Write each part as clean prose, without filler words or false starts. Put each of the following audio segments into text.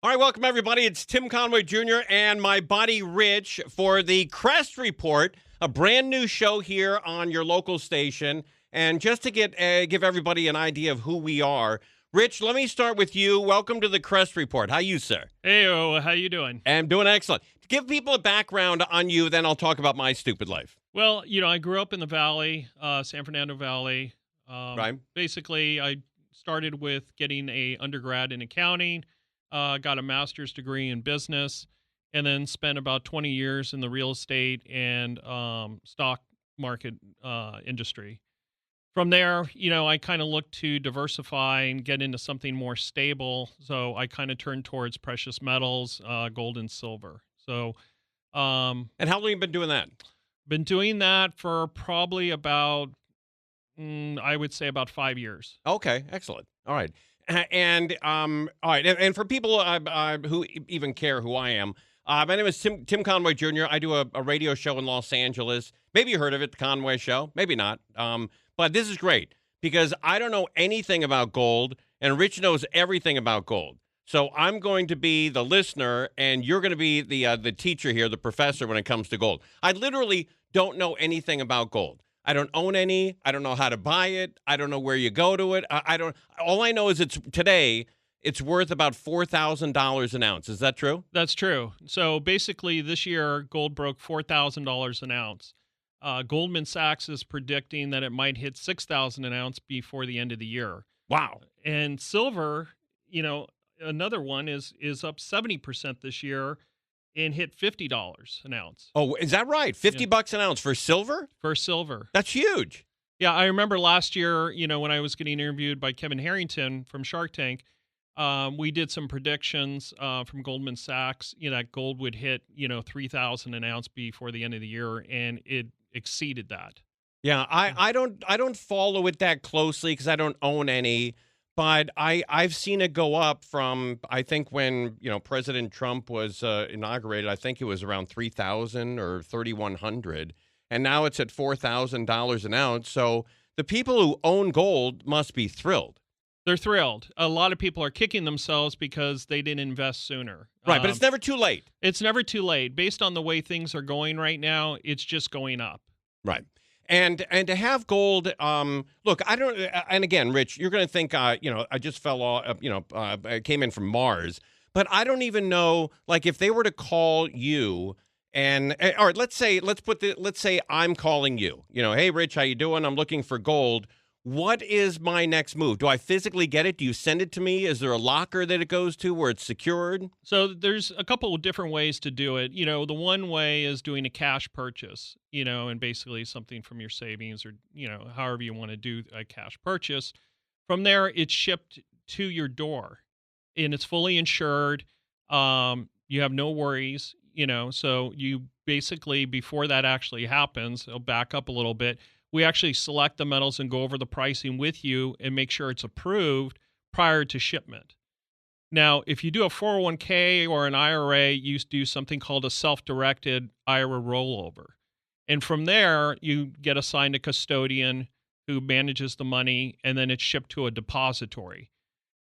All right, welcome everybody. It's Tim Conway Jr. and my buddy Rich for the Crest Report, a brand new show here on your local station. And just to give everybody an idea of who we are, Rich, let me start with you. Welcome to the Crest Report. How are you, sir? Hey, how you doing? I'm doing excellent. To give people a background on you, then I'll talk about my stupid life. Well, I grew up in the Valley, San Fernando Valley. Right. Basically, I started with getting a undergrad in accounting. Got a master's degree in business, and then spent about 20 years in the real estate and stock market industry. From there, I kind of looked to diversify and get into something more stable. So I kind of turned towards precious metals, gold and silver. So, and how long have you been doing that? Been doing that for probably about, I would say about 5 years. Okay, excellent. All right. And all right, and for people who even care who I am, my name is Tim Conway Jr. I do a radio show in Los Angeles. Maybe you heard of it, the Conway Show. Maybe not. But this is great because I don't know anything about gold, and Rich knows everything about gold. So I'm going to be the listener, and you're going to be the teacher here, the professor, when it comes to gold. I literally don't know anything about gold. I don't own any. I don't know how to buy it. I don't know where you go to it. I don't. All I know is today it's worth about $4,000 an ounce. Is that true? That's true. So basically, this year gold broke $4,000 an ounce. Goldman Sachs is predicting that it might hit $6,000 an ounce before the end of the year. Wow. And silver, another one is up 70% this year. And hit $50 an ounce. Oh, is that right? $50 an ounce for silver? For silver. That's huge. Yeah, I remember last year, when I was getting interviewed by Kevin Harrington from Shark Tank, we did some predictions from Goldman Sachs, that gold would hit, $3,000 an ounce before the end of the year, and it exceeded that. Yeah, I don't follow it that closely because I don't own any. But I've seen it go up from, I think when, President Trump was inaugurated, I think it was around 3,000 or 3,100. And now it's at $4,000 an ounce. So the people who own gold must be thrilled. They're thrilled. A lot of people are kicking themselves because they didn't invest sooner. Right, but it's never too late. It's never too late. Based on the way things are going right now, it's just going up. Right. And to have gold, look, I don't, and again, Rich, you're going to think, I just fell off, I came in from Mars, but I don't even know, like, if they were to call you and, all right, let's say I'm calling you, hey, Rich, how you doing? I'm looking for gold. What is my next move? Do I physically get it? Do you send it to me? Is there a locker that it goes to where it's secured? So there's a couple of different ways to do it. The one way is doing a cash purchase, and basically something from your savings or, however you want to do a cash purchase. From there, it's shipped to your door and it's fully insured. You have no worries, so you basically, before that actually happens, I'll back up a little bit. We actually select the metals and go over the pricing with you and make sure it's approved prior to shipment. Now, if you do a 401k or an IRA, you do something called a self-directed IRA rollover. And from there, you get assigned a custodian who manages the money, and then it's shipped to a depository.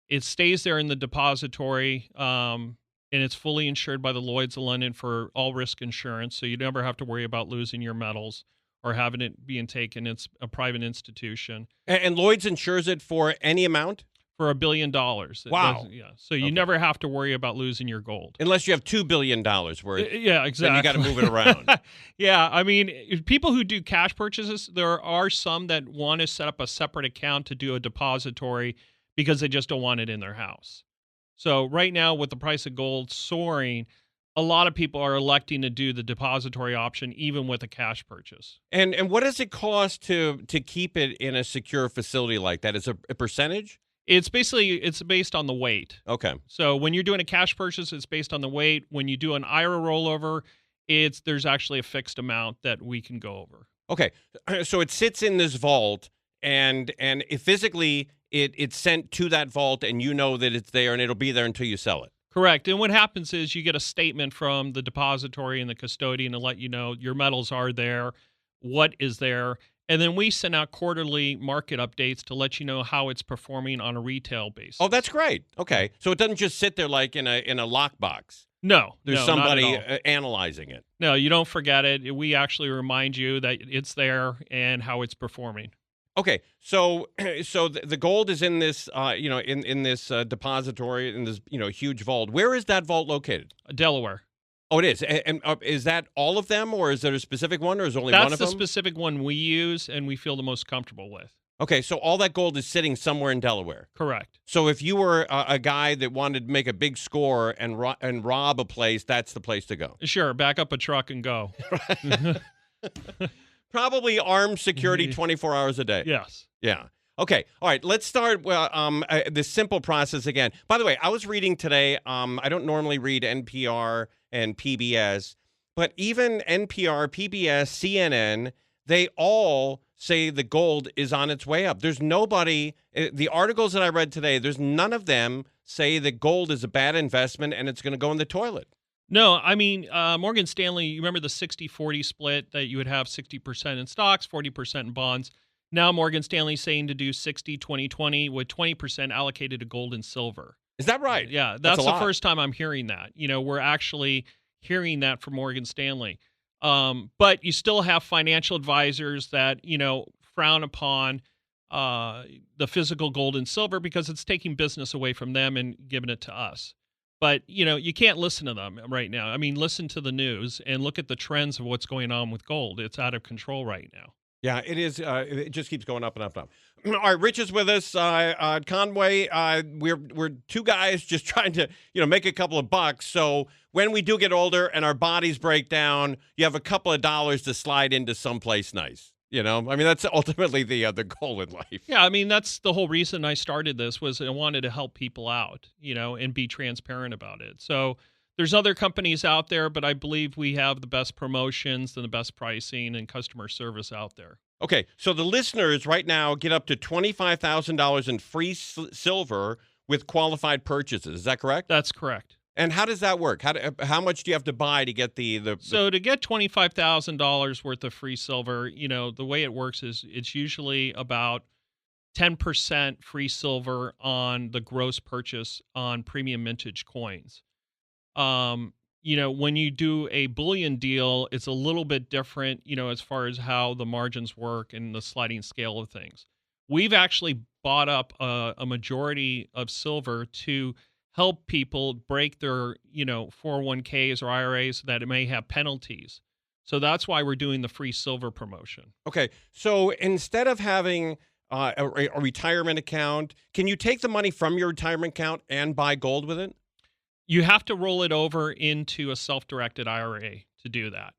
It stays there in the depository, and it's fully insured by the Lloyd's of London for all risk insurance, so you never have to worry about losing your metals or having it being taken. It's a private institution. And Lloyd's insures it for any amount? For $1 billion. Wow. Yeah. So you never have to worry about losing your gold. Unless you have $2 billion worth. Yeah, exactly. Then you got to move it around. Yeah. I mean, people who do cash purchases, there are some that want to set up a separate account to do a depository because they just don't want it in their house. So right now, with the price of gold soaring, a lot of people are electing to do the depository option, even with a cash purchase. And what does it cost to keep it in a secure facility like that? Is it a percentage? It's based on the weight. Okay. So when you're doing a cash purchase, it's based on the weight. When you do an IRA rollover, there's actually a fixed amount that we can go over. Okay. So it sits in this vault, and if physically it's sent to that vault, and you know that it's there, and it'll be there until you sell it. Correct. And what happens is you get a statement from the depository and the custodian to let you know your metals are there, what is there, And then we send out quarterly market updates to let you know how it's performing on a retail basis. Oh, that's great. Okay. So it doesn't just sit there like in a lockbox. No, There's not somebody at all. analyzing it. No, you don't forget it. We actually remind you that it's there and how it's performing. Okay, so the gold is in this, in this depository, in this, huge vault. Where is that vault located? Delaware. Oh, it is. And is that all of them, or is there a specific one, or is only one That's of the them? specific one we use and we feel the most comfortable with. Okay, so all that gold is sitting somewhere in Delaware. Correct. So if you were a guy that wanted to make a big score and rob a place, that's the place to go. Sure, back up a truck and go. Probably armed security 24 hours a day. Yes. Yeah. Okay. All right. Let's start the simple process again. By the way, I was reading today. I don't normally read NPR and PBS, but even NPR, PBS, CNN, they all say the gold is on its way up. There's nobody. The articles that I read today, there's none of them say that gold is a bad investment and it's going to go in the toilet. No, I mean, Morgan Stanley, you remember the 60-40 split that you would have 60% in stocks, 40% in bonds. Now Morgan Stanley's saying to do 60-20-20 with 20% allocated to gold and silver. Is that right? Yeah, that's the first time I'm hearing that. We're actually hearing that from Morgan Stanley. But you still have financial advisors that, frown upon the physical gold and silver because it's taking business away from them and giving it to us. But, you can't listen to them right now. I mean, listen to the news and look at the trends of what's going on with gold. It's out of control right now. Yeah, it is. It just keeps going up and up and up. All right, Rich is with us. Conway, we're two guys just trying to, make a couple of bucks. So when we do get older and our bodies break down, you have a couple of dollars to slide into someplace nice. I mean, that's ultimately the goal in life. Yeah, I mean, that's the whole reason I started this was I wanted to help people out, and be transparent about it. So there's other companies out there, but I believe we have the best promotions and the best pricing and customer service out there. Okay, so the listeners right now get up to $25,000 in free silver with qualified purchases. Is that correct? That's correct. And how does that work? How much do you have to buy to get the So to get $25,000 worth of free silver, the way it works is it's usually about 10% free silver on the gross purchase on premium mintage coins. When you do a bullion deal, it's a little bit different, as far as how the margins work and the sliding scale of things. We've actually bought up a majority of silver to help people break their, 401ks or IRAs so that it may have penalties. So that's why we're doing the free silver promotion. Okay. So instead of having a retirement account, can you take the money from your retirement account and buy gold with it? You have to roll it over into a self-directed IRA to do that.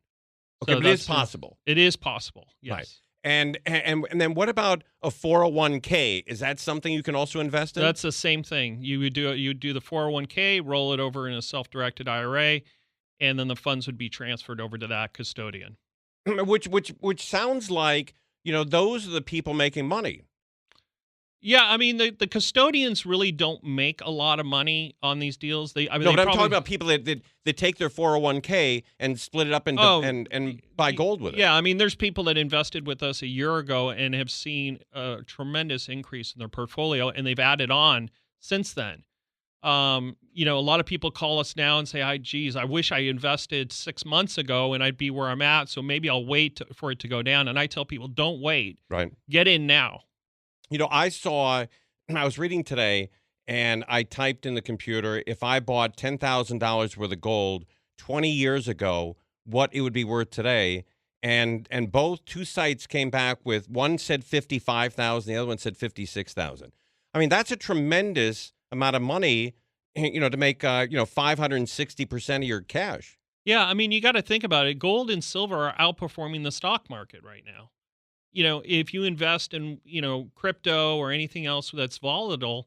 Okay, So but it is possible. It is possible, yes. Right. And then what about a 401k? Is that something you can also invest in? That's the same thing. You do the 401k, roll it over in a self-directed IRA, and then the funds would be transferred over to that custodian. Which sounds like, those are the people making money. Yeah, I mean the custodians really don't make a lot of money on these deals. But I'm talking about people that take their 401k and split it up and buy gold with it. Yeah, I mean there's people that invested with us a year ago and have seen a tremendous increase in their portfolio, and they've added on since then. A lot of people call us now and say, geez, I wish I invested 6 months ago and I'd be where I'm at, so maybe I'll wait for it to go down. And I tell people, don't wait. Right. Get in now. I was reading today and I typed in the computer, if I bought $10,000 worth of gold 20 years ago, what it would be worth today. And two sites came back with, one said 55,000, the other one said 56,000. I mean, that's a tremendous amount of money, to make, 560% of your cash. Yeah, I mean, you got to think about it. Gold and silver are outperforming the stock market right now. If you invest in, crypto or anything else that's volatile,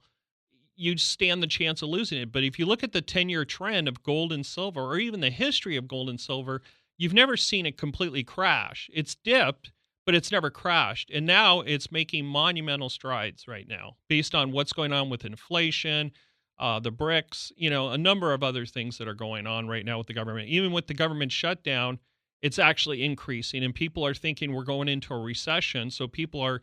you stand the chance of losing it. But if you look at the 10-year trend of gold and silver, or even the history of gold and silver, you've never seen it completely crash. It's dipped, but it's never crashed. And now it's making monumental strides right now based on what's going on with inflation, the BRICS, a number of other things that are going on right now with the government. Even with the government shutdown, it's actually increasing, and people are thinking we're going into a recession. So people are,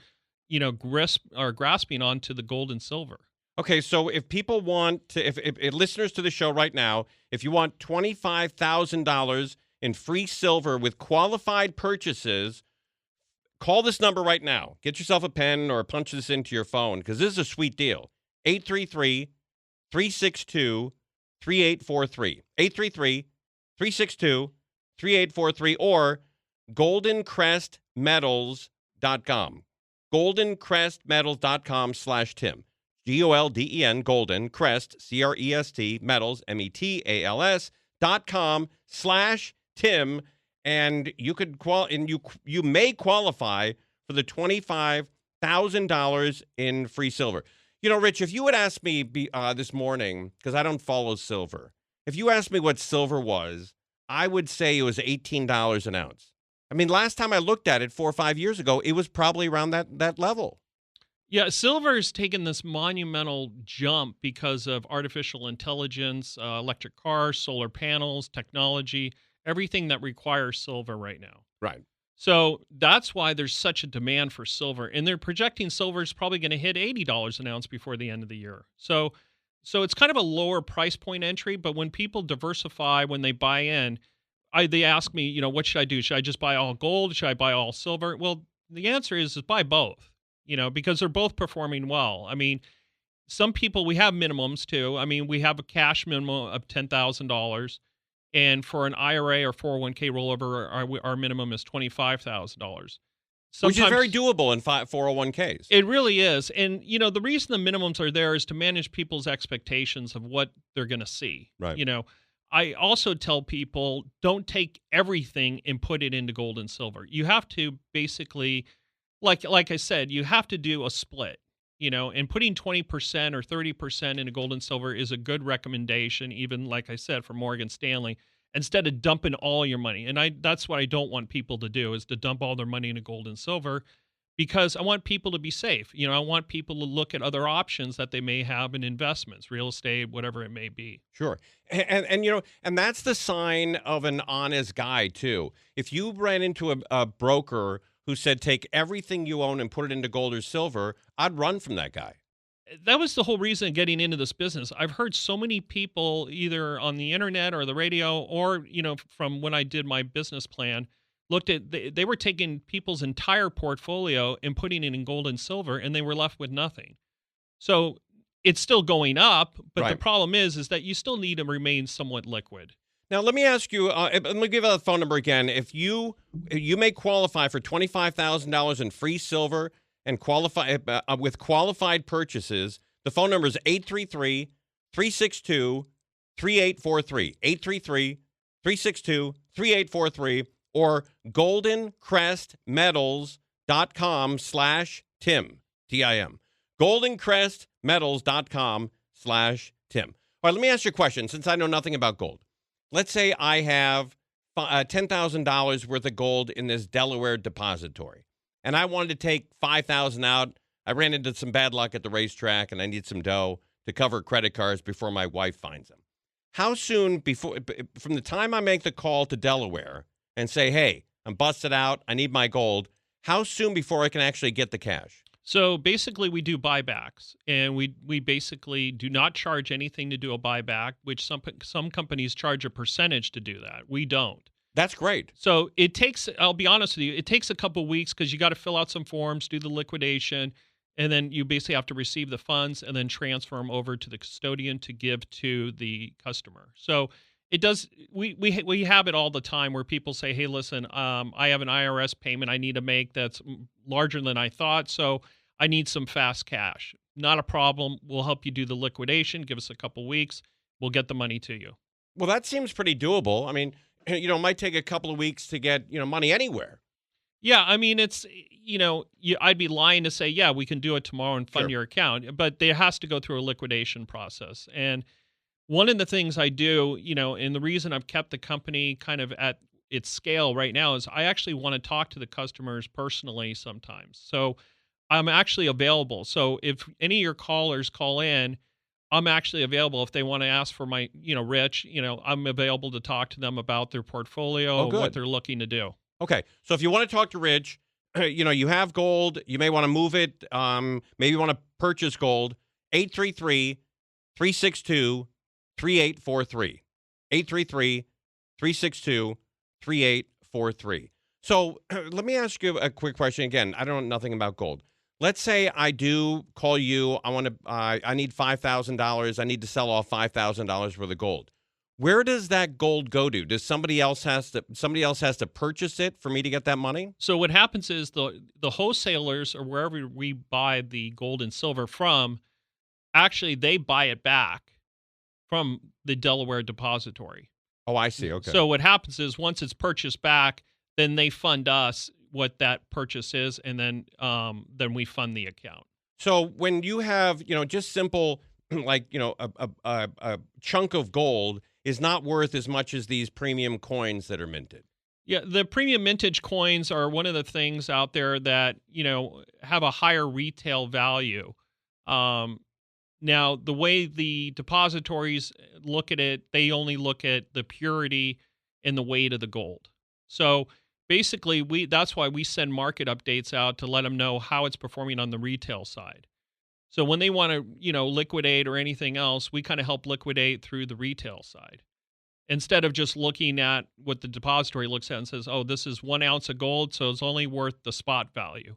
grasping onto the gold and silver. Okay, so if people want to, if listeners to the show right now, if you want $25,000 in free silver with qualified purchases, call this number right now. Get yourself a pen or punch this into your phone because this is a sweet deal. 833-362-3843. 833-362-3843 or GoldenCrestMetals.com. GoldenCrestMetals.com/Tim. GOLDEN, Golden, Crest, CREST, Metals, METALS.com/Tim. And you could you may qualify for the $25,000 in free silver. You know, Rich, if you had asked me this morning, because I don't follow silver, if you asked me what silver was, I would say it was $18 an ounce. I mean, last time I looked at it 4 or 5 years ago, it was probably around that level. Yeah, silver has taken this monumental jump because of artificial intelligence, electric cars, solar panels, technology, everything that requires silver right now. Right. So that's why there's such a demand for silver. And they're projecting silver is probably going to hit $80 an ounce before the end of the year. So it's kind of a lower price point entry, but when people diversify, when they buy in, they ask me, what should I do? Should I just buy all gold? Should I buy all silver? Well, the answer is buy both, because they're both performing well. I mean, some people, we have minimums too. I mean, we have a cash minimum of $10,000. And for an IRA or 401k rollover, our minimum is $25,000. Which is very doable in 401ks. It really is. And, the reason the minimums are there is to manage people's expectations of what they're going to see. Right. I also tell people, don't take everything and put it into gold and silver. You have to basically, like I said, you have to do a split, and putting 20% or 30% into gold and silver is a good recommendation, even like I said, for Morgan Stanley, instead of dumping all your money. And that's what I don't want people to do, is to dump all their money into gold and silver, because I want people to be safe. I want people to look at other options that they may have in investments, real estate, whatever it may be. Sure. And that's the sign of an honest guy too. If you ran into a broker who said, take everything you own and put it into gold or silver, I'd run from that guy. That was the whole reason of getting into this business. I've heard so many people, either on the internet or the radio, or, from when I did my business plan, they were taking people's entire portfolio and putting it in gold and silver, and they were left with nothing. So it's still going up, but Right. The problem is that you still need to remain somewhat liquid. Now, let me ask you, let me give out the phone number again. If you may qualify for $25,000 in free silver and qualify with qualified purchases, the phone number is 833-362-3843, 833-362-3843, or GoldenCrestMetals.com/Tim, Tim. GoldenCrestMetals.com/Tim. All right, let me ask you a question, since I know nothing about gold. Let's say I have $10,000 worth of gold in this Delaware depository, and I wanted to take $5,000 out. I ran into some bad luck at the racetrack, and I need some dough to cover credit cards before my wife finds them. How soon from the time I make the call to Delaware and say, hey, I'm busted out, I need my gold, how soon before I can actually get the cash? So basically, we do buybacks, and we basically do not charge anything to do a buyback, which some companies charge a percentage to do that. We don't. That's great. So it takes, I'll be honest with you, it takes a couple of weeks because you got to fill out some forms, do the liquidation, and then you basically have to receive the funds and then transfer them over to the custodian to give to the customer. So it does. We have it all the time where people say, "Hey, listen, I have an IRS payment I need to make that's larger than I thought, so I need some fast cash." Not a problem. We'll help you do the liquidation. Give us a couple weeks. We'll get the money to you. Well, that seems pretty doable. I mean, it might take a couple of weeks to get money anywhere. Yeah, I mean, it's I'd be lying to say, yeah, we can do it tomorrow and fund Sure. your account, but there has to go through a liquidation process. And one of the things I do, and the reason I've kept the company kind of at its scale right now is I actually want to talk to the customers personally sometimes. So I'm actually available. So if any of your callers call in, I'm actually available if they want to ask for my, Rich, I'm available to talk to them about their portfolio Oh, and what good. they're looking to do. Okay. So if you want to talk to Rich, you have gold. You may want to move it. Maybe you want to purchase gold. 833-362-3843. 833-362-3843. So let me ask you a quick question. Again, I don't know nothing about gold. Let's say I do call you. I need $5,000. I need to sell off $5,000 worth of gold. Where does that gold go to? Does somebody else has to purchase it for me to get that money? So what happens is the wholesalers or wherever we buy the gold and silver from, actually they buy it back from the Delaware depository. Oh, I see. Okay. So what happens is once it's purchased back, then they fund us what that purchase is, and then we fund the account. So when you have, just simple, like, a chunk of gold is not worth as much as these premium coins that are minted. Yeah, the premium mintage coins are one of the things out there that, have a higher retail value. Now, the way the depositories look at it, they only look at the purity and the weight of the gold. So basically, that's why we send market updates out to let them know how it's performing on the retail side. So when they want to, liquidate or anything else, we kind of help liquidate through the retail side. Instead of just looking at what the depository looks at and says, oh, this is 1 ounce of gold, so it's only worth the spot value.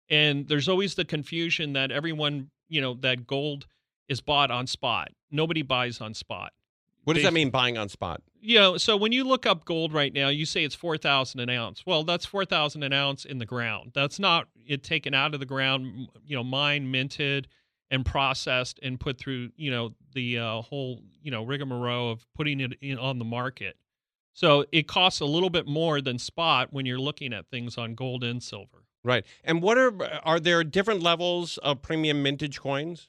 And there's always the confusion that everyone, that gold is bought on spot. Nobody buys on spot. What does that mean, buying on spot? So when you look up gold right now, you say it's $4,000 an ounce. Well, that's $4,000 an ounce in the ground. That's not it taken out of the ground, mined, minted, and processed and put through, the whole, rigmarole of putting it on the market. So it costs a little bit more than spot when you're looking at things on gold and silver. Right. And are there different levels of premium mintage coins?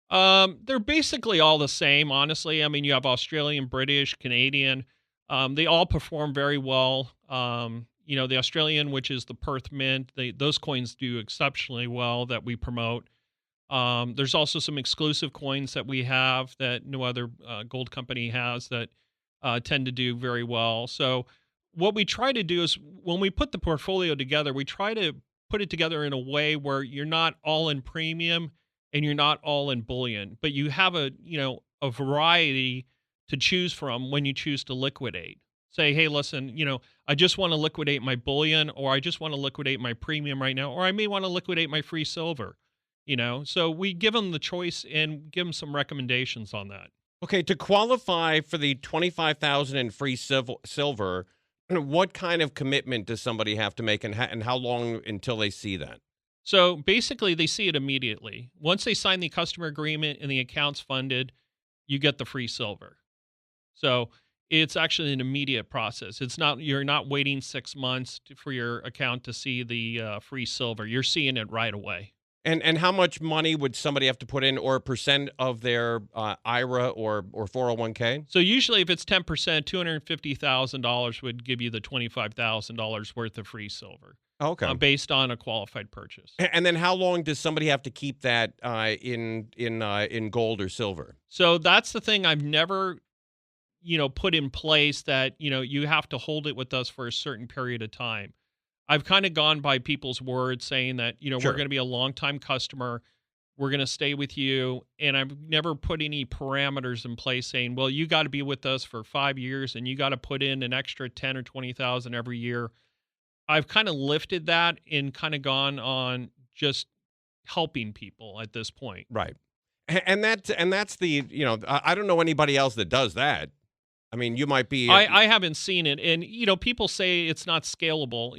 They're basically all the same, honestly. I mean, you have Australian, British, Canadian. They all perform very well. The Australian, which is the Perth Mint, those coins do exceptionally well that we promote. There's also some exclusive coins that we have that no other gold company has that tend to do very well. So what we try to do is when we put the portfolio together, we try to put it together in a way where you're not all in premium and you're not all in bullion, but you have a variety to choose from when you choose to liquidate. Say, hey, listen, I just want to liquidate my bullion, or I just want to liquidate my premium right now, or I may want to liquidate my free silver, So we give them the choice and give them some recommendations on that. Okay, to qualify for the $25,000 in free silver, what kind of commitment does somebody have to make, and how long until they see that? So basically, they see it immediately. Once they sign the customer agreement and the account's funded, you get the free silver. So it's actually an immediate process. You're not waiting 6 months for your account to see the free silver. You're seeing it right away. And how much money would somebody have to put in, or a percent of their IRA or 401k? So usually, if it's 10%, $250,000 would give you the $25,000 worth of free silver. Okay. Based on a qualified purchase. And then how long does somebody have to keep that in gold or silver? So that's the thing I've never, put in place, that, you have to hold it with us for a certain period of time. I've kind of gone by people's word saying that, Sure. We're going to be a longtime customer. We're going to stay with you. And I've never put any parameters in place saying, well, you got to be with us for 5 years and you got to put in an extra 10 or 20,000 every year. I've kind of lifted that and kind of gone on just helping people at this point. Right. And that's the, I don't know anybody else that does that. I mean, you might be. I haven't seen it. And, people say it's not scalable.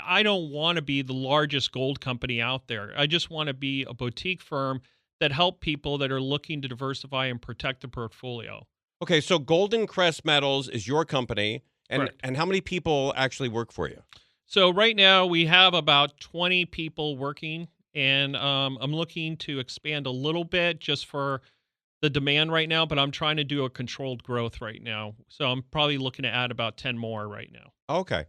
I don't want to be the largest gold company out there. I just want to be a boutique firm that help people that are looking to diversify and protect the portfolio. Okay, so GoldenCrest Metals is your company. And how many people actually work for you? So right now we have about 20 people working, and I'm looking to expand a little bit just for the demand right now, but I'm trying to do a controlled growth right now. So I'm probably looking to add about 10 more right now. Okay.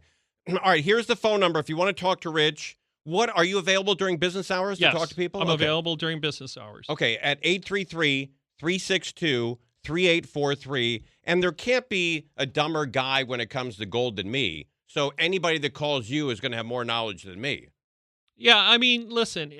All right, here's the phone number. If you want to talk to Rich, are you available during business hours to talk to people? I'm available during business hours. Okay, at 833 362-3843. And there can't be a dumber guy when it comes to gold than me. So anybody that calls you is going to have more knowledge than me. Yeah, I mean, listen,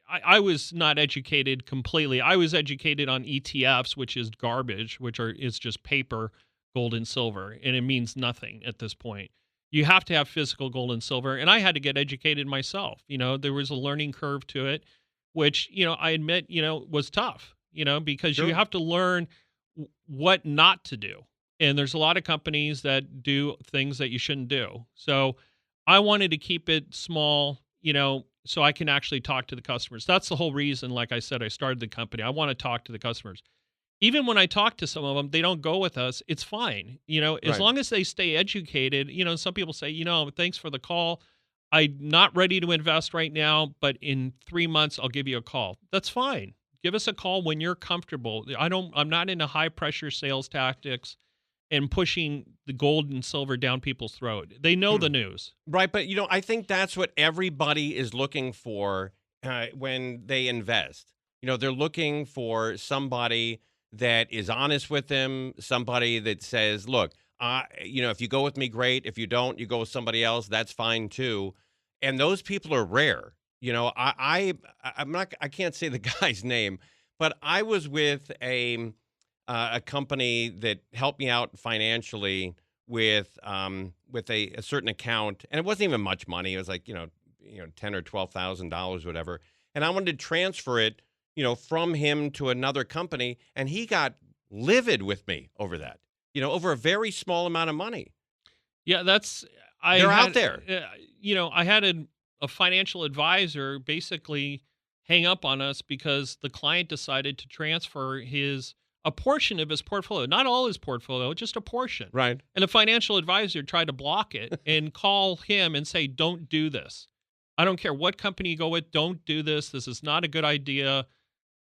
I was not educated completely. I was educated on ETFs, which is garbage, is just paper, gold and silver, and it means nothing at this point. You have to have physical gold and silver, and I had to get educated myself. There was a learning curve to it, which, I admit, was tough, because Sure. you have to learn what not to do. And there's a lot of companies that do things that you shouldn't do. So I wanted to keep it small, so I can actually talk to the customers. That's the whole reason, like I said, I started the company. I want to talk to the customers. Even when I talk to some of them, they don't go with us. It's fine. As Right. long as they stay educated. Some people say, thanks for the call. I'm not ready to invest right now, but in 3 months, I'll give you a call. That's fine. Give us a call when you're comfortable. I'm not into high pressure sales tactics and pushing the gold and silver down people's throat. They know the news. Right, but I think that's what everybody is looking for when they invest. They're looking for somebody that is honest with them, somebody that says, "Look, if you go with me, great. If you don't, you go with somebody else. That's fine too." And those people are rare. I can't say the guy's name, but I was with a company that helped me out financially with a certain account, and it wasn't even much money. It was like $10,000 or $12,000, whatever. And I wanted to transfer it, from him to another company, and he got livid with me over that. Over a very small amount of money. Yeah, They're out there. I had a financial advisor basically hang up on us because the client decided to transfer a portion of his portfolio, not all his portfolio, just a portion. Right. And the financial advisor tried to block it and call him and say, "Don't do this. I don't care what company you go with. Don't do this. This is not a good idea,"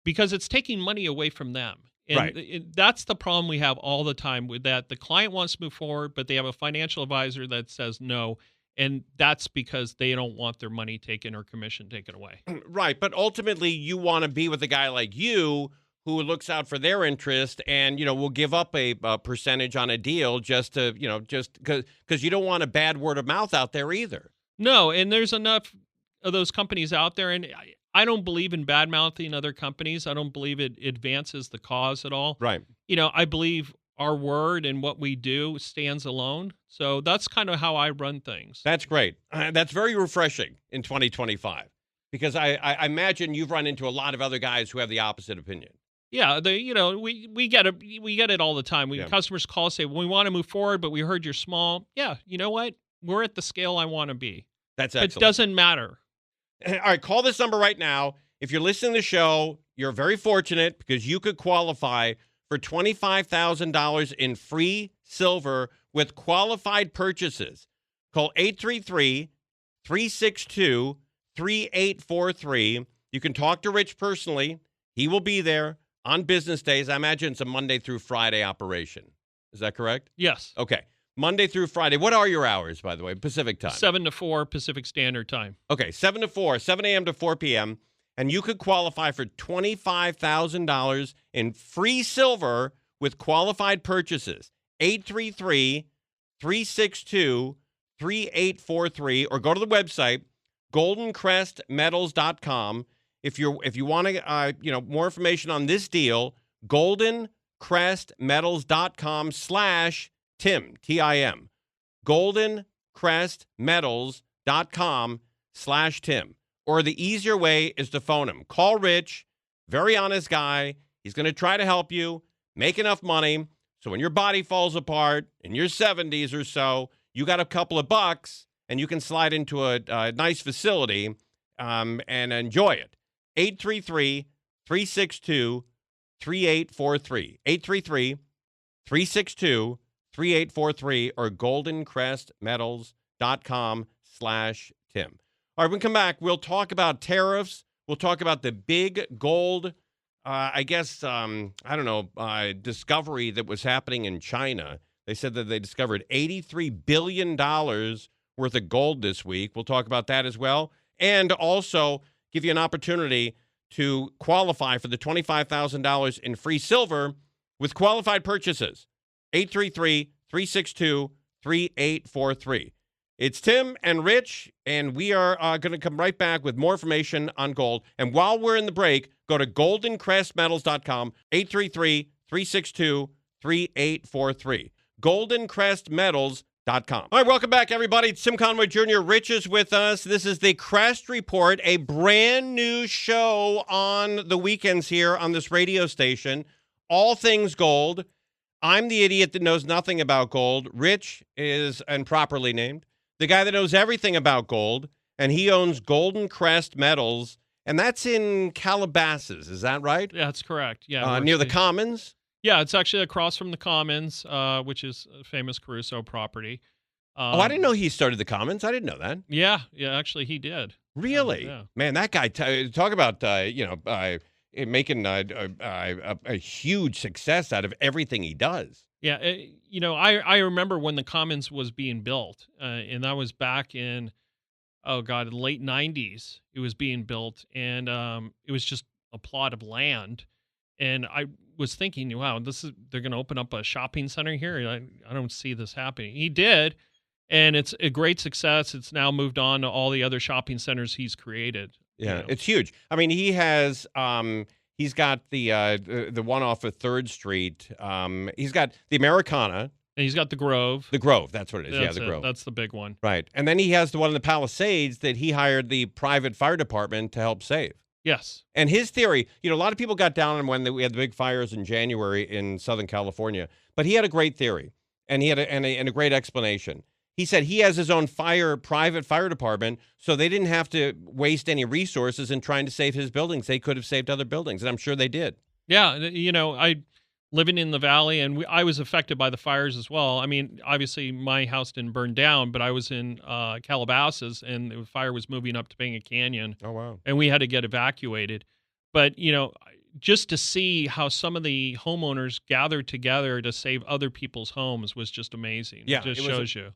because it's taking money away from them. And Right. that's the problem we have all the time with that. The client wants to move forward, but they have a financial advisor that says no. And that's because they don't want their money taken or commission taken away. Right. But ultimately, you want to be with a guy like you who looks out for their interest and, will give up a percentage on a deal just because you don't want a bad word of mouth out there either. No, and there's enough of those companies out there. And I don't believe in bad mouthing other companies. I don't believe it advances the cause at all. Right. I believe our word and what we do stands alone. So that's kind of how I run things. That's great. That's very refreshing in 2025 because I imagine you've run into a lot of other guys who have the opposite opinion. Yeah, we get it all the time. Yeah. Customers call say, "We want to move forward, but we heard you're small." Yeah, you know what? We're at the scale I want to be. That's excellent. It doesn't matter. All right, call this number right now. If you're listening to the show, you're very fortunate because you could qualify for $25,000 in free silver with qualified purchases. Call 833-362-3843. You can talk to Rich personally. He will be there on business days. I imagine it's a Monday through Friday operation. Is that correct? Yes. Okay. Monday through Friday. What are your hours, by the way? Pacific time. 7 to 4 Pacific Standard Time. Okay, 7 to 4, 7 a.m. to 4 p.m., and you could qualify for $25,000 in free silver with qualified purchases. 833-362-3843, or go to the website, GoldenCrestMetals.com. If you want to, more information on this deal, GoldenCrestMetals.com/Tim, Tim. GoldenCrestMetals.com/Tim. Or the easier way is to phone him. Call Rich, very honest guy. He's going to try to help you make enough money so when your body falls apart in your 70s or so, you got a couple of bucks and you can slide into a nice facility and enjoy it. 833-362-3843. 833-362-3843 or GoldenCrestMetals.com/Tim. All right, when we come back, we'll talk about tariffs. We'll talk about the big gold, discovery that was happening in China. They said that they discovered $83 billion worth of gold this week. We'll talk about that as well. And also give you an opportunity to qualify for the $25,000 in free silver with qualified purchases. 833-362-3843. It's Tim and Rich, and we are going to come right back with more information on gold. And while we're in the break, go to GoldenCrestMetals.com, 833-362-3843. GoldenCrestMetals.com. All right, welcome back, everybody. It's Tim Conway Jr. Rich is with us. This is the Crest Report, a brand new show on the weekends here on this radio station. All things gold. I'm the idiot that knows nothing about gold. Rich is, and properly named, the guy that knows everything about gold, and he owns GoldenCrest Metals, and that's in Calabasas. Is that right? Yeah, that's correct. Yeah, near the Commons? Yeah, it's actually across from the Commons, which is a famous Caruso property. I didn't know he started the Commons. I didn't know that. Yeah, actually he did. Really? Yeah. Man, that guy, talk about, making a huge success out of everything he does. Yeah, I remember when the Commons was being built, and that was back in, the late 90s. It was being built, and it was just a plot of land. And I was thinking, wow, they're going to open up a shopping center here. I don't see this happening. He did, and it's a great success. It's now moved on to all the other shopping centers he's created. Yeah, it's huge. I mean, he has he's got the one off of 3rd Street. He's got the Americana. And he's got the Grove. The Grove, that's what it is. The Grove. That's the big one. Right. And then he has the one in the Palisades that he hired the private fire department to help save. Yes. And his theory, a lot of people got down on when we had the big fires in January in Southern California, but he had a great theory, and he had a great explanation. He said he has his own private fire department, so they didn't have to waste any resources in trying to save his buildings. They could have saved other buildings, and I'm sure they did. Yeah, I living in the valley, and I was affected by the fires as well. I mean, obviously my house didn't burn down, but I was in Calabasas, and the fire was moving up to Topanga Canyon. Oh, wow. And we had to get evacuated. But, just to see how some of the homeowners gathered together to save other people's homes was just amazing. Yeah, it just shows you.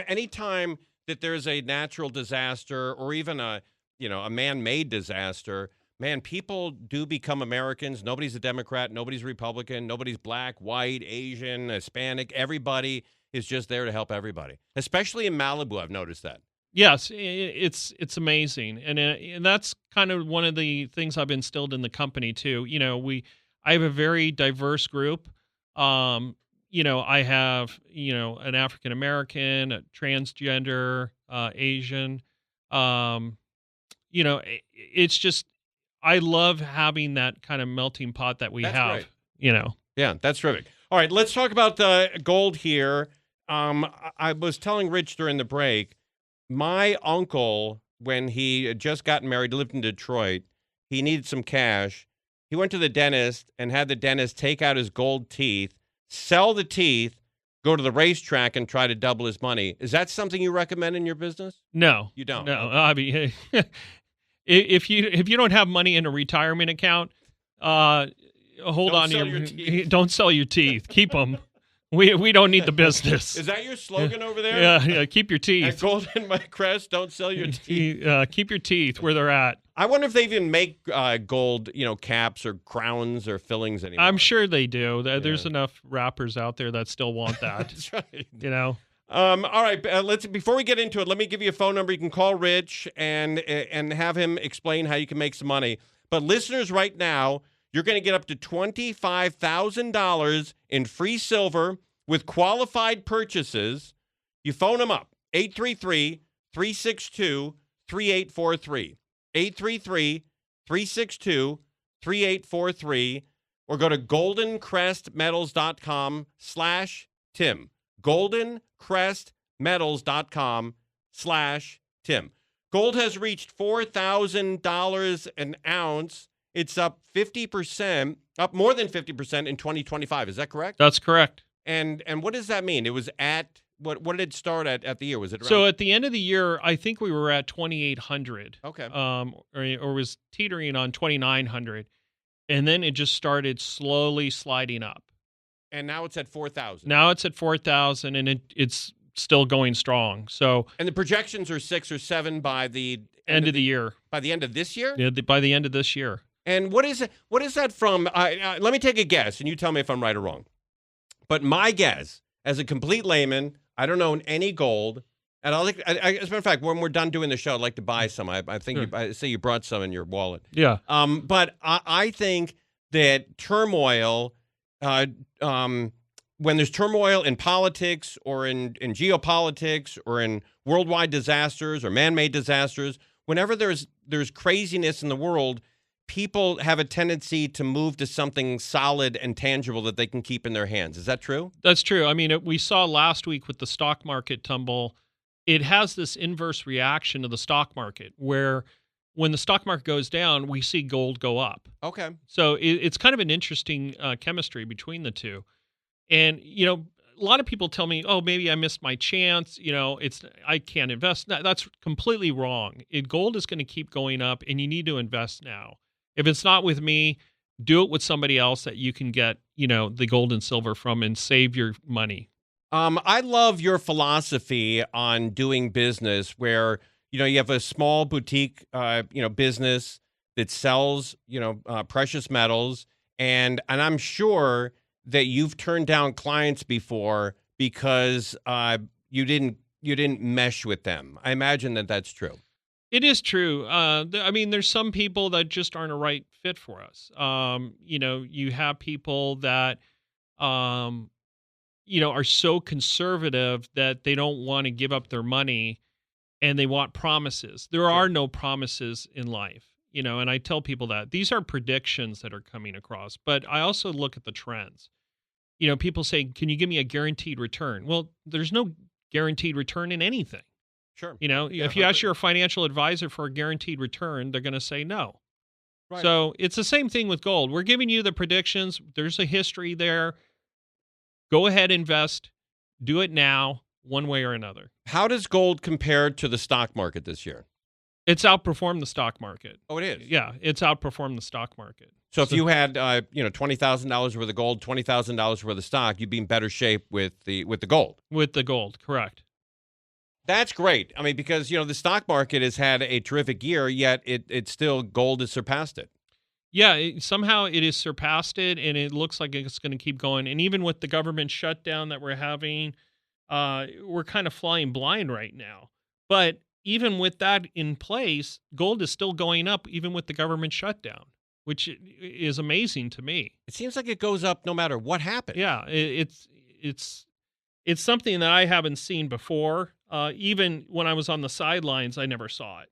Anytime that there's a natural disaster or even a man-made disaster, man, people do become Americans. Nobody's a Democrat. Nobody's Republican. Nobody's black, white, Asian, Hispanic. Everybody is just there to help everybody, especially in Malibu. I've noticed that. Yes, it's amazing. And that's kind of one of the things I've instilled in the company, too. I have a very diverse group. I have, an African-American, a transgender, Asian. It's just, I love having that kind of melting pot that we have, right. Yeah, that's terrific. All right, let's talk about gold here. I was telling Rich during the break, my uncle, when he had just gotten married, lived in Detroit, he needed some cash. He went to the dentist and had the dentist take out his gold teeth, sell the teeth, go to the racetrack and try to double his money. Is that something you recommend in your business? No. You don't? No. I mean, if you don't have money in a retirement account, hold on to your teeth. Don't sell your teeth. Keep them. We don't need the business. Is that your slogan over there? Yeah. Keep your teeth. At GoldenCrest, don't sell your teeth. Keep your teeth where they're at. I wonder if they even make gold, caps or crowns or fillings anymore. I'm sure they do. There's enough rappers out there that still want that. That's right. All right. Before we get into it, let me give you a phone number. You can call Rich and have him explain how you can make some money. But listeners, right now, you're going to get up to $25,000 in free silver with qualified purchases. You phone them up, 833-362-3843. 833-362-3843, or go to GoldenCrestMetals.com/Tim. GoldenCrestMetals.com/Tim. Gold has reached $4,000 an ounce. It's up 50%, up more than 50% in 2025. Is that correct? That's correct. And what does that mean? It was at what did it start at the year? Was it around? So at the end of the year, I think we were at 2,800. Okay. Or was teetering on 2,900, and then it just started slowly sliding up. And now it's at 4,000. Now it's at 4,000, and it's still going strong. So, and the projections are 6 or 7 by the end of the year. By the end of this year? Yeah, by the end of this year. And what is it? What is that from? Let me take a guess, and you tell me if I'm right or wrong. But my guess, as a complete layman, I don't own any gold. And as a matter of fact, when we're done doing the show, I'd like to buy some. I think Sure. I say you brought some in your wallet. Yeah. But I think that turmoil, when there's turmoil in politics or in geopolitics or in worldwide disasters or man-made disasters, whenever there's craziness in the world, people have a tendency to move to something solid and tangible that they can keep in their hands. Is that true? That's true. I mean, we saw last week with the stock market tumble, it has this inverse reaction to the stock market where when the stock market goes down, we see gold go up. Okay. So it's kind of an interesting chemistry between the two. And, you know, a lot of people tell me, oh, maybe I missed my chance. You know, I can't invest. That's completely wrong. Gold is going to keep going up and you need to invest now. If it's not with me, do it with somebody else that you can get, you know, the gold and silver from and save your money. I love your philosophy on doing business where, you know, you have a small boutique, business that sells, precious metals. And I'm sure that you've turned down clients before because you didn't mesh with them. I imagine that that's true. It is true. I mean, there's some people that just aren't a right fit for us. You have people that, are so conservative that they don't want to give up their money and they want promises. There are no promises in life, and I tell people that these are predictions that are coming across, but I also look at the trends. People say, can you give me a guaranteed return? Well, there's no guaranteed return in anything. Sure. If you ask your financial advisor for a guaranteed return, they're going to say no. Right. So it's the same thing with gold. We're giving you the predictions. There's a history there. Go ahead, invest. Do it now, one way or another. How does gold compare to the stock market this year? It's outperformed the stock market. Oh, it is? Yeah, it's outperformed the stock market. So if you had, $20,000 worth of gold, $20,000 worth of stock, you'd be in better shape with the gold. With the gold, correct. That's great. I mean, because, the stock market has had a terrific year, yet it still, gold has surpassed it. Yeah, somehow it has surpassed it, and it looks like it's going to keep going. And even with the government shutdown that we're having, we're kind of flying blind right now. But even with that in place, gold is still going up, even with the government shutdown, which is amazing to me. It seems like it goes up no matter what happens. Yeah, it's something that I haven't seen before. Even when I was on the sidelines, I never saw it.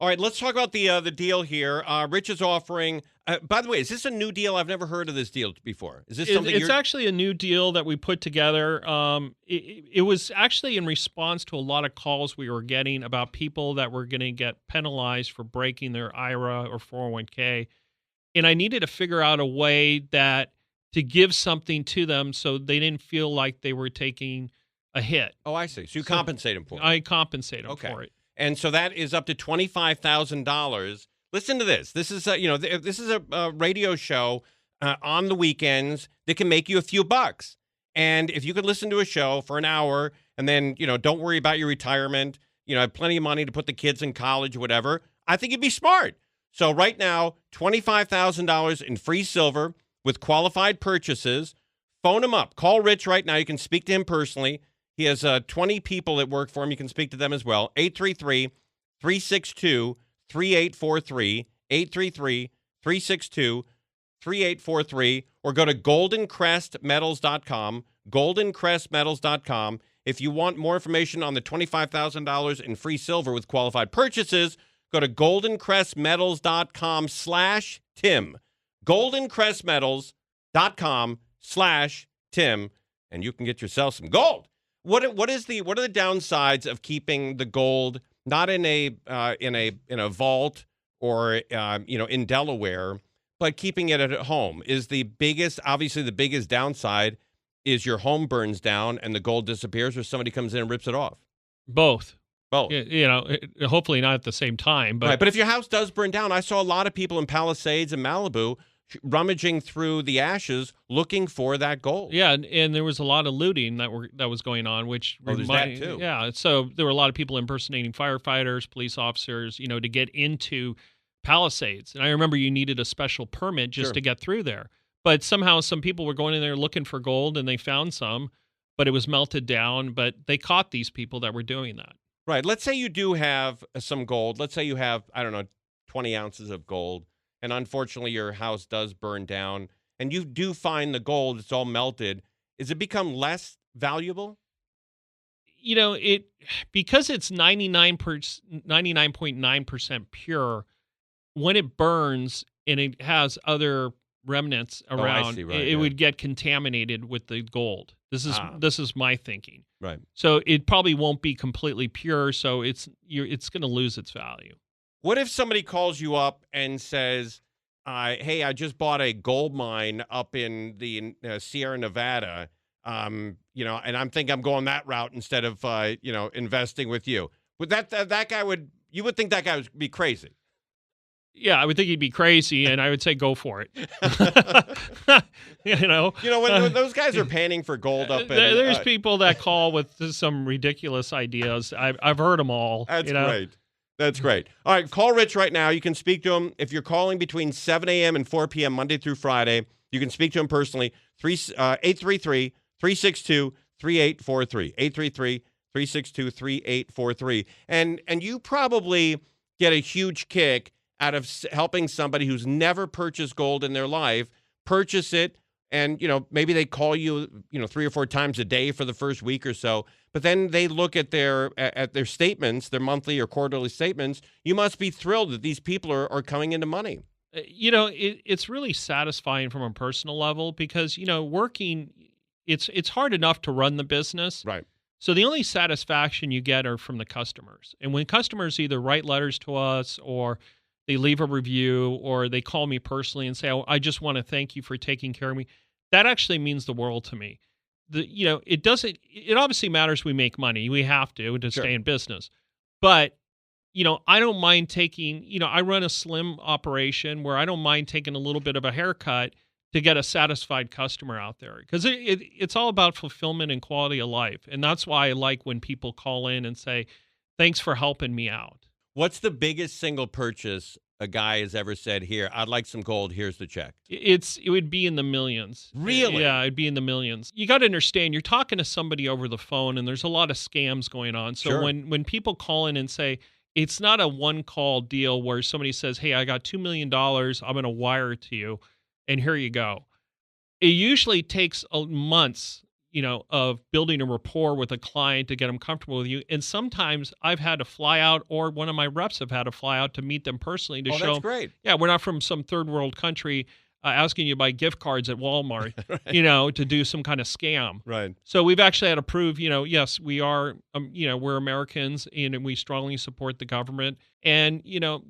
All right, let's talk about the deal here. Rich is offering. By the way, is this a new deal? I've never heard of this deal before. Is this something? It's actually a new deal that we put together. It was actually in response to a lot of calls we were getting about people that were going to get penalized for breaking their IRA or 401k, and I needed to figure out a way to give something to them so they didn't feel like they were taking a hit. Oh, I see. So you compensate them for it. I compensate them for it. And so that is up to $25,000. Listen to this. This is a radio show on the weekends that can make you a few bucks. And if you could listen to a show for an hour and then, don't worry about your retirement, have plenty of money to put the kids in college or whatever, I think you'd be smart. So right now, $25,000 in free silver with qualified purchases. Phone him up. Call Rich right now. You can speak to him personally. He has 20 people that work for him. You can speak to them as well. 833-362-3843. 833-362-3843. Or go to GoldenCrestMetals.com. GoldenCrestMetals.com. If you want more information on the $25,000 in free silver with qualified purchases, go to GoldenCrestMetals.com/Tim. GoldenCrestMetals.com/Tim. And you can get yourself some gold. What are the downsides of keeping the gold not in a vault or in Delaware, but keeping it at home? Is the biggest downside is your home burns down and the gold disappears, or somebody comes in and rips it off? Both. Both. Hopefully not at the same time, but right. But if your house does burn down, I saw a lot of people in Palisades and Malibu rummaging through the ashes looking for that gold. Yeah, and there was a lot of looting that was going on, which there's that too. Yeah, so there were a lot of people impersonating firefighters, police officers, to get into Palisades. And I remember you needed a special permit just to get through there. But somehow some people were going in there looking for gold, and they found some, but it was melted down. But they caught these people that were doing that. Right. Let's say you do have some gold. Let's say you have, I don't know, 20 ounces of gold. And unfortunately, your house does burn down. And you do find the gold. It's all melted. Does it become less valuable? Because it's 99.9% pure, when it burns and it has other remnants around, it would get contaminated with the gold. This is my thinking. Right. So it probably won't be completely pure, so it's going to lose its value. What if somebody calls you up and says, hey, I just bought a gold mine up in the Sierra Nevada, and I'm going that route instead of, investing with you. Would that guy you would think that guy would be crazy? Yeah, I would think he'd be crazy, and I would say go for it. When those guys are panning for gold up there, there's people that call with some ridiculous ideas. I've heard them all. That's great. That's great. All right, call Rich right now. You can speak to him if you're calling between 7 a.m. and 4 p.m. Monday through Friday. You can speak to him personally. 833-362-3843. 833-362-3843. And you probably get a huge kick out of helping somebody who's never purchased gold in their life purchase it. And, maybe they call you, 3 or 4 times a day for the first week or so. But then they look at their statements, their monthly or quarterly statements. You must be thrilled that these people are coming into money. It's really satisfying from a personal level because, working, it's hard enough to run the business. Right. So the only satisfaction you get are from the customers. And when customers either write letters to us or they leave a review or they call me personally and say, oh, I just want to thank you for taking care of me, that actually means the world to me. It obviously matters we make money. We have to stay in business. But, I don't mind taking, I run a slim operation where I don't mind taking a little bit of a haircut to get a satisfied customer out there. Because it's all about fulfillment and quality of life. And that's why I like when people call in and say, thanks for helping me out. What's the biggest single purchase a guy has ever said, here, I'd like some gold, here's the check? It would be in the millions. Really? Yeah, it'd be in the millions. You got to understand, you're talking to somebody over the phone, and there's a lot of scams going on. So when people call in and say, it's not a one-call deal where somebody says, hey, I got $2 million, I'm going to wire it to you, and here you go. It usually takes months of building a rapport with a client to get them comfortable with you. And sometimes I've had to fly out, or one of my reps have had to fly out to meet them personally to show that's great. Yeah, we're not from some third world country asking you to buy gift cards at Walmart, right. To do some kind of scam. Right. So we've actually had to prove, yes, we are, we're Americans and we strongly support the government. And,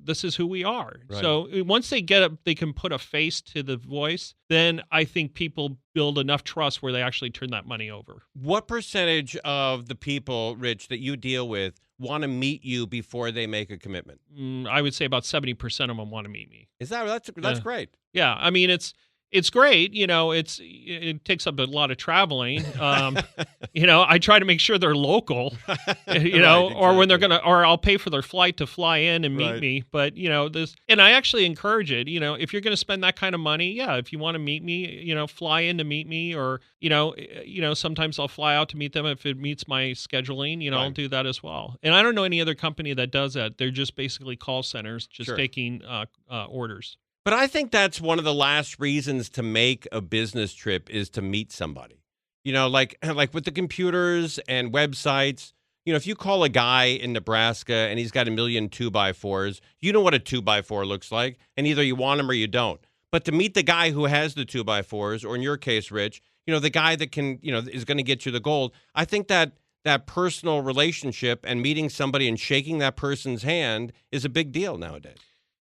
this is who we are. Right. So once they they can put a face to the voice, then I think people build enough trust where they actually turn that money over. What percentage of the people, Rich, that you deal with want to meet you before they make a commitment? I would say about 70% of them want to meet me. That's great. Yeah, I mean it's great. It takes up a lot of traveling. I try to make sure they're local. Right, exactly. Or when they're or I'll pay for their flight to fly in and meet me. But and I actually encourage it. If you're going to spend that kind of money, yeah, if you want to meet me, fly in to meet me, or sometimes I'll fly out to meet them if it meets my scheduling. Right. I'll do that as well. And I don't know any other company that does that. They're just basically call centers, just taking orders. But I think that's one of the last reasons to make a business trip is to meet somebody. Like with the computers and websites, if you call a guy in Nebraska and he's got 1 million 2x4s, you know what a 2x4 looks like, and either you want him or you don't. But to meet the guy who has the 2x4s, or in your case, Rich, the guy that can, is going to get you the gold, I think that personal relationship and meeting somebody and shaking that person's hand is a big deal nowadays.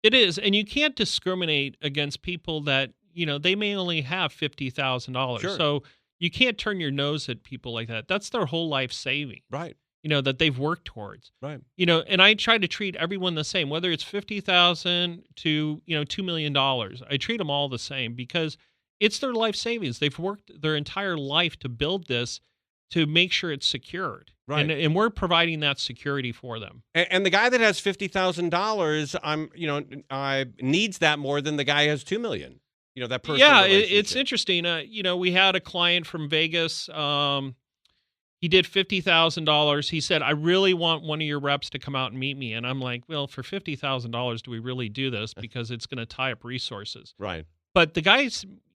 It is, and you can't discriminate against people that, they may only have $50,000. Sure. So you can't turn your nose at people like that. That's their whole life saving. Right. that they've worked towards. Right. And I try to treat everyone the same, whether it's 50,000 to, $2 million. I treat them all the same because it's their life savings. They've worked their entire life to build this to make sure it's secured. Right. And we're providing that security for them. And the guy that has $50,000, needs that more than the guy who has $2 million. That person. Yeah, it's interesting. We had a client from Vegas. He did $50,000. He said, "I really want one of your reps to come out and meet me." And I'm like, "Well, for $50,000, do we really do this? Because it's going to tie up resources." Right. But the guy,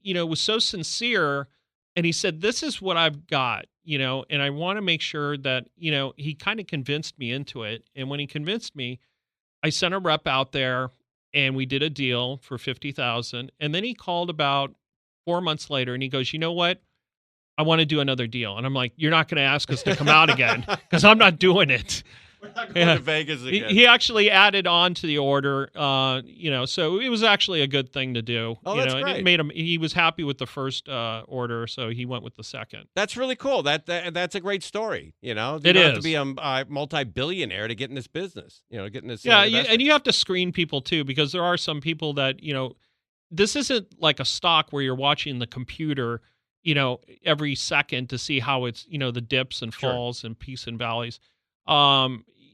was so sincere, and he said, "This is what I've got, and I want to make sure that, he kind of convinced me into it." And when he convinced me, I sent a rep out there, and we did a deal for $50,000. And then he called about 4 months later, and he goes, "You know what? I want to do another deal." And I'm like, "You're not going to ask us to come out again because I'm not doing it." We're not going to Vegas again. He actually added on to the order, so it was actually a good thing to do. Oh, that's great. And it made him. He was happy with the first order, so he went with the second. That's really cool. That's a great story. You don't It have to is. be a multi-billionaire to get in this business. Get in this. Yeah, investment. and you have to screen people too, because there are some people that this isn't like a stock where you're watching the computer, every second to see how it's, the dips and Sure. falls and peaks and valleys.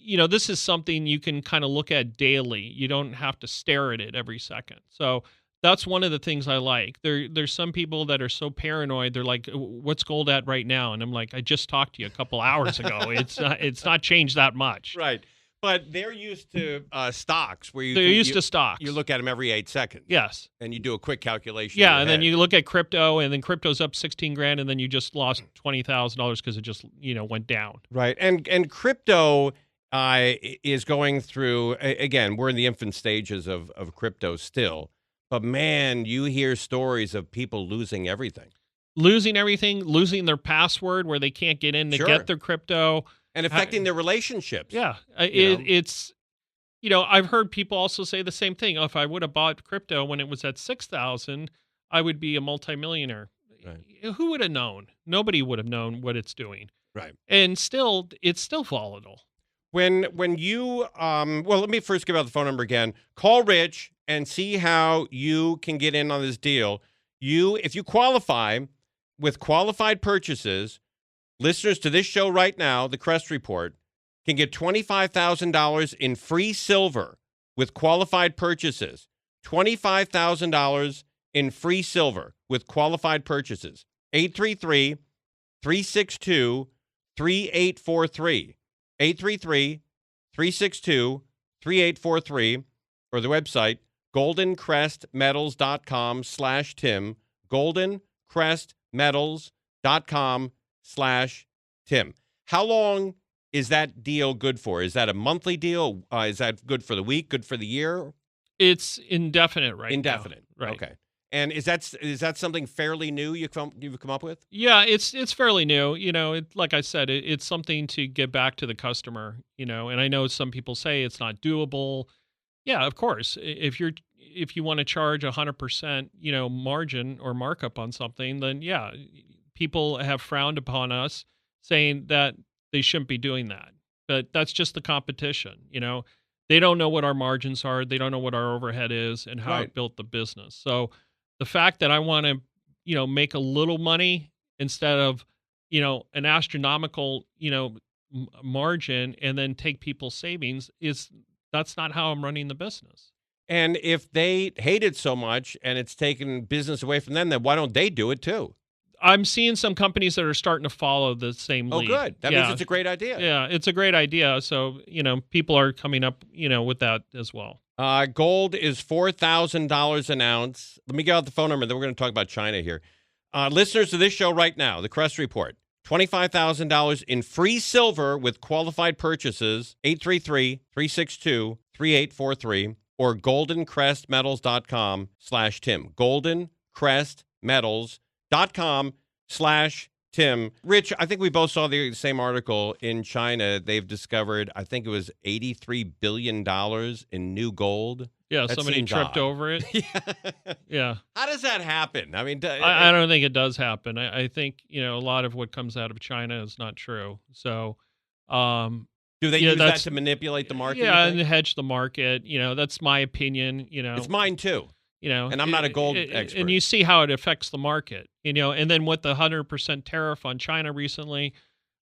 This is something you can kind of look at daily. You don't have to stare at it every second. So that's one of the things I like. There's some people that are so paranoid. They're like, "What's gold at right now?" And I'm like, "I just talked to you a couple hours ago. It's not changed that much." Right. But they're used to stocks where They're used to stocks. You look at them every 8 seconds. Yes. And you do a quick calculation. Yeah, and then you look at crypto, and then crypto's up 16 grand, and then you just lost $20,000 because it just went down. Right. And crypto is going through, again, we're in the infant stages of crypto still. But man, you hear stories of people losing everything. Losing everything, losing their password where they can't get in to Sure. get their crypto. And affecting their relationships. Yeah. It's, I've heard people also say the same thing. "Oh, if I would have bought crypto when it was at 6,000, I would be a multimillionaire." Right. Who would have known? Nobody would have known what it's doing. Right. And still, it's still volatile. When you, let me first give out the phone number again. Call Rich and see how you can get in on this deal. If you qualify with qualified purchases, listeners to this show right now, the Crest Report, can get $25,000 in free silver with qualified purchases. $25,000 in free silver with qualified purchases. 833-362-3843. 833-362-3843, or the website, GoldenCrestMetals.com/Tim. GoldenCrestMetals.com/Tim. How long is that deal good for? Is that a monthly deal? Is that good for the week? Good for the year? It's indefinite right now. Indefinite. Right. Okay. And is that something fairly new you've come up with? Yeah, it's fairly new. Like I said, it's something to get back to the customer. And I know some people say it's not doable. Yeah, of course. If you want to charge 100%, margin or markup on something, then yeah, people have frowned upon us, saying that they shouldn't be doing that. But that's just the competition. They don't know what our margins are. They don't know what our overhead is and how it built the business. So the fact that I want to, make a little money instead of, an astronomical, margin and then take people's savings that's not how I'm running the business. And if they hate it so much and it's taking business away from them, then why don't they do it too? I'm seeing some companies that are starting to follow the same lead. Oh, good. That means it's a great idea. Yeah, it's a great idea. So, people are coming up, with that as well. Gold is $4,000 an ounce. Let me get out the phone number, then we're going to talk about China here. Listeners to this show right now, the Crest Report, $25,000 in free silver with qualified purchases, 833-362-3843, or GoldenCrestMetals.com/Tim. GoldenCrestMetals.com/Tim. Rich, I think we both saw the same article in China. They've discovered, I think it was $83 billion in new gold. Yeah, That somebody seems tripped odd. over it. Yeah. How does that happen? I mean, I don't think it does happen. I think, a lot of what comes out of China is not true. So, Do they use that to manipulate the market? Yeah, and hedge the market. That's my opinion. It's mine too. And I'm not a gold expert. And you see how it affects the market. And then with the 100% tariff on China recently,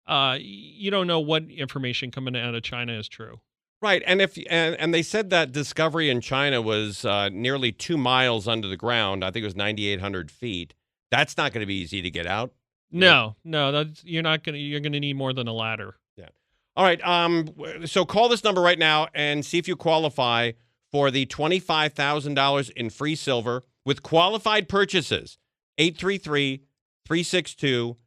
you don't know what information coming out of China is true. Right, and and they said that discovery in China was nearly 2 miles under the ground. I think it was 9,800 feet. That's not going to be easy to get out. No, you're not going to. You're going to need more than a ladder. Yeah. All right. So call this number right now and see if you qualify for the $25,000 in free silver with qualified purchases. 833-362-3843.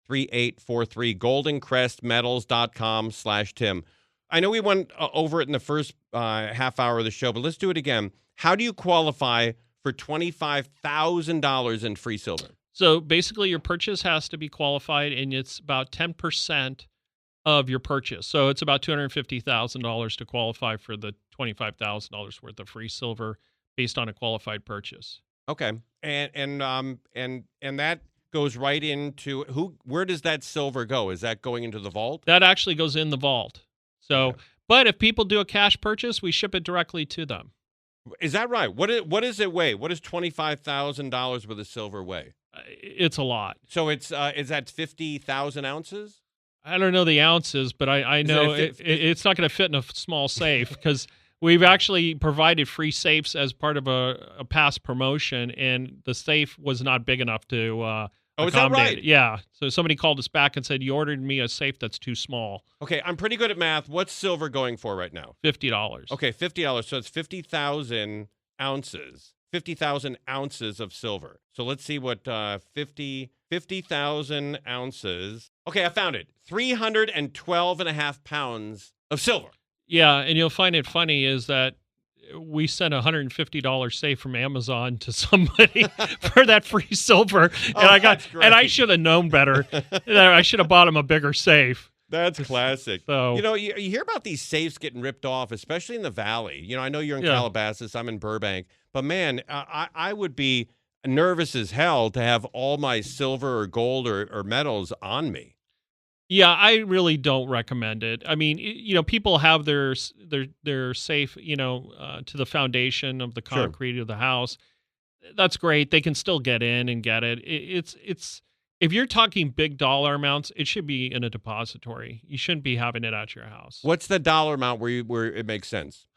833-362-3843. GoldenCrestMetals.com/Tim. I know we went over it in the first half hour of the show, but let's do it again. How do you qualify for $25,000 in free silver? So basically your purchase has to be qualified, and it's about 10% of your purchase. So it's about $250,000 to qualify for the $25,000 worth of free silver based on a qualified purchase. Okay. And that goes right into where does that silver go? Is that going into the vault? That actually goes in the vault. So, okay. But if people do a cash purchase, we ship it directly to them. Is that right? What does it weigh? What does $25,000 worth of silver weigh? It's a lot. So is that 50,000 ounces? I don't know the ounces, but I know it's not going to fit in a small safe because we've actually provided free safes as part of a past promotion, and the safe was not big enough to is that right? Yeah. So somebody called us back and said, you ordered me a safe that's too small. Okay, I'm pretty good at math. What's silver going for right now? $50. Okay, $50. So it's 50,000 ounces. 50,000 ounces of silver. So let's see what 50,000 ounces. Okay, I found it. 312 and a half pounds of silver. Yeah, and you'll find it funny is that we sent a $150 safe from Amazon to somebody for that free silver, and I should have known better. I should have bought him a bigger safe. That's classic. So you hear about these safes getting ripped off, especially in the Valley. I know you're in Calabasas. I'm in Burbank, but man, I would be nervous as hell to have all my silver or gold or metals on me. Yeah, I really don't recommend it. I mean, people have their safe, to the foundation of the concrete of the house. That's great. They can still get in and get it. It's if you're talking big dollar amounts, it should be in a depository. You shouldn't be having it at your house. What's the dollar amount where it makes sense?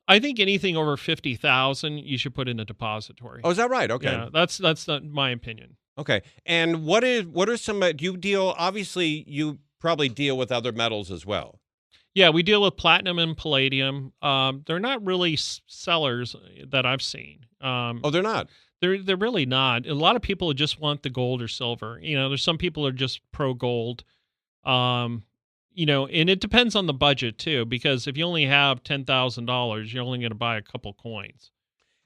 I think anything over 50,000, you should put in a depository. Oh, is that right? Okay, yeah, that's not my opinion. Okay, and what are some? Do you deal? Obviously, you probably deal with other metals as well. Yeah, we deal with platinum and palladium. They're not really sellers that I've seen. They're not. They're really not. A lot of people just want the gold or silver. There's some people who are just pro gold. And it depends on the budget too, because if you only have $10,000, you're only going to buy a couple coins.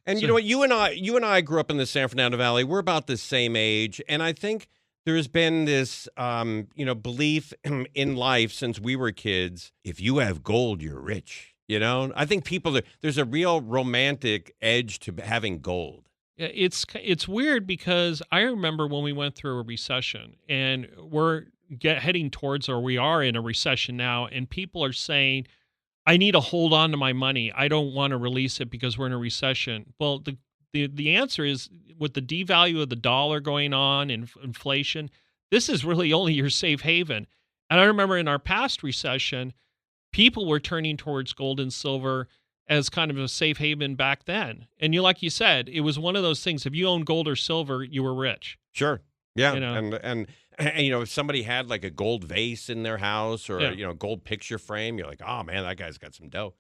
And you know what? You and I grew up in the San Fernando Valley. We're about the same age, and I think there's been this, belief in life since we were kids. If you have gold, you're rich. I think there's a real romantic edge to having gold. It's weird because I remember when we went through a recession, and we're heading towards, or we are in a recession now, and people are saying, I need to hold on to my money. I don't want to release it because we're in a recession. Well, the answer is, with the devalue of the dollar going on and inflation, this is really only your safe haven. And I remember in our past recession, people were turning towards gold and silver as kind of a safe haven back then. And like you said, it was one of those things. If you owned gold or silver, you were rich. Sure. Yeah. And if somebody had like a gold vase in their house or a gold picture frame, you're like, oh man, that guy's got some dough.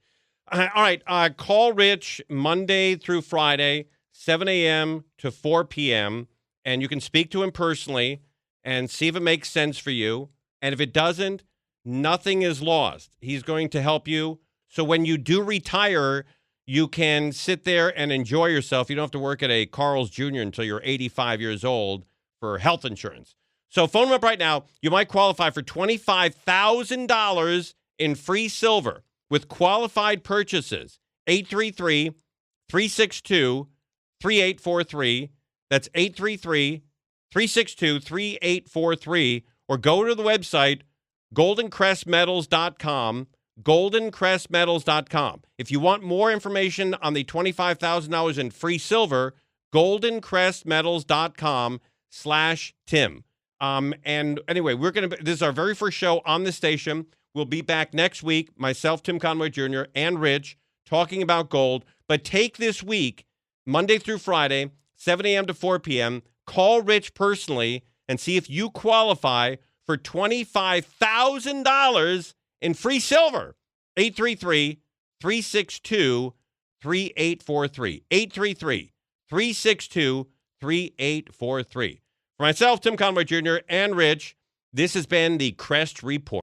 All right. Call Rich Monday through Friday, 7 a.m. to 4 p.m., and you can speak to him personally and see if it makes sense for you. And if it doesn't, nothing is lost. He's going to help you. So when you do retire, you can sit there and enjoy yourself. You don't have to work at a Carl's Jr. until you're 85 years old for health insurance. So phone him up right now. You might qualify for $25,000 in free silver with qualified purchases. 833-362-3843. That's 833-362-3843. or go to the website, GoldenCrestMetals.com, GoldenCrestMetals.com. If you want more information on the $25,000 in free silver, GoldenCrestMetals.com/Tim. And anyway, this is our very first show on the station. We'll be back next week, myself, Tim Conway Jr., and Rich, talking about gold. But take this week, Monday through Friday, 7 a.m. to 4 p.m., call Rich personally and see if you qualify for $25,000 in free silver. 833-362-3843. 833-362-3843. For myself, Tim Conway Jr., and Rich, this has been the Crest Report.